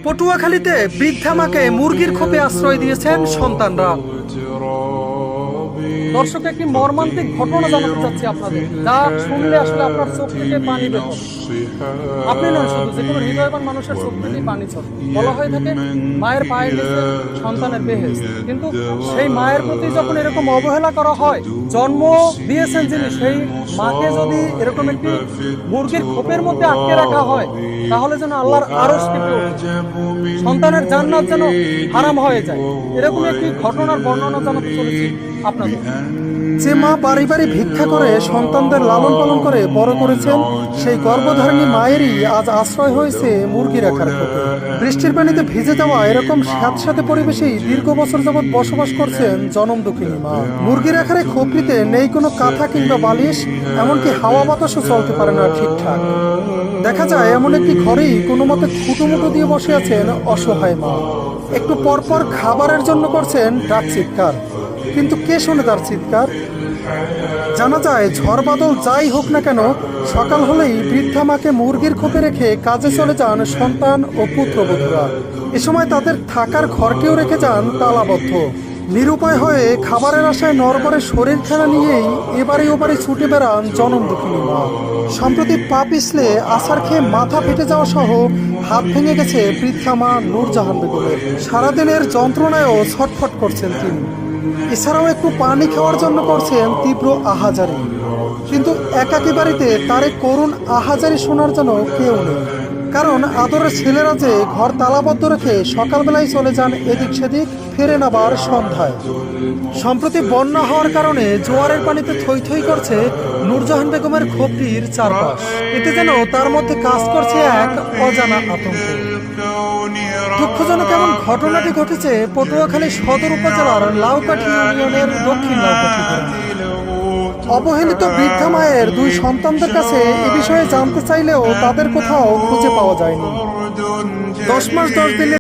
পটুয়াখালীতে বৃদ্ধা মাকে মুরগির খোপে আশ্রয় দিয়েছেন সন্তানরা। দর্শক, একটি মর্মান্তিক ঘটনা জানাতে চাচ্ছি আপনাদের, যা শুনলে আসলে আপনার চোখ থেকে পানি বের হবে। আপনি নন শুধু, যে কোনো হৃদয়বান মানুষের চোখ থেকে পানি ছড়ে। বলা হয়ে থাকে মায়ের পায়ের নিচে সন্তানের বেহেশত, কিন্তু সেই মায়ের প্রতি যখন এরকম অবহেলা করা হয়, জন্ম দিয়েছেন যিনি, সেই মাকে যদি এরকম একটি মুরগির খোপের মধ্যে আটকে রাখা হয়, তাহলে যেন আল্লাহর আরশ কেঁপে ওঠে, সন্তানের জান্নাত যেন হারাম হয়ে যায়। এরকম একটি ঘটনার বর্ণনা জানাতে চলেছি আপনাদের। যে মা বাড়ি বাড়ি ভিক্ষা করে সন্তানদের লালন পালন করে বড় করেছেন, সেই গর্ভধারিণী মায়েরই আজ আশ্রয় হয়েছে মুরগি রাখার খোপে। বৃষ্টির পানিতে ভিজে যাওয়া এরকম স্যাঁতস্যাঁতে পরিবেশেই দীর্ঘ বছর যাবৎ বসবাস করছেন জনম দুঃখিনী মা। মুরগি রাখার এই খোপটিতে নেই কোনো কাঁথা কিংবা বালিশ, এমনকি হাওয়া বাতাসও চলতে পারে না ঠিকঠাক। দেখা যায় এমন একটি ঘরেই কোনো মতে খুঁটোমুটো দিয়ে বসে আছেন অসহায় মা। একটু পরপর খাবারের জন্য করছেন ডাক চিৎকার, কিন্তু কে শোনে তার চিৎকার? জানা যায় ঝড় বাদল যাই হোক না কেন, সকাল হলেই বৃদ্ধা মাকে মুরগির খোপে রেখে কাজে চলে যান সন্তান ও পুত্রবধূরা। এ সময় তাদের থাকার ঘরকেও রেখে যান তালাবদ্ধ। নিরুপায় হয়ে খাবারের আশায় নরবরে শরীর খেলা নিয়েই এবারে ওবারে ছুটে বেড়ান জনম দুঃখিনী মা। সম্প্রতি পা পিছলে আছাড় খেয়ে মাথা ফেটে যাওয়া সহ হাত ভেঙে গেছে বৃদ্ধা মা নূরজাহান বেগমের। সারাদিনের যন্ত্রণায়ও ছটফট করছেন তিনি। এছাড়াও একটু পানি খাওয়ার জন্য করছেন তীব্র আহাজারি, কিন্তু একাকী বাড়িতে তার এই করুণ আহাজারি শোনার জন্য কেউ নেই। কারণ আদরের ছেলেরা যে ঘর তালাবদ্ধ রেখে সকালবেলায় চলে যান এদিক সেদিক, ফেরেন আবার সন্ধ্যায়। সম্প্রতি বন্যা হওয়ার কারণে জোয়ারের পানিতে থই থই করছে নূরজাহান বেগমের খোপটির চারপাশ। এতে যেন তার মধ্যে কাজ করছে এক অজানা আতঙ্ক। দুঃখজনক এমন ঘটনাটি ঘটেছে পটুয়াখালী সদর উপজেলার লাউকাঠি ইউনিয়নের দক্ষিণ লাউকাঠি গ্রামে। অবহেলিত বৃদ্ধা মায়ের দুই সন্তানদের কাছে এ বিষয়ে জানতে চাইলেও তাদের কোথাও খুঁজে পাওয়া যায়নি। 10 মাস 10 দিনের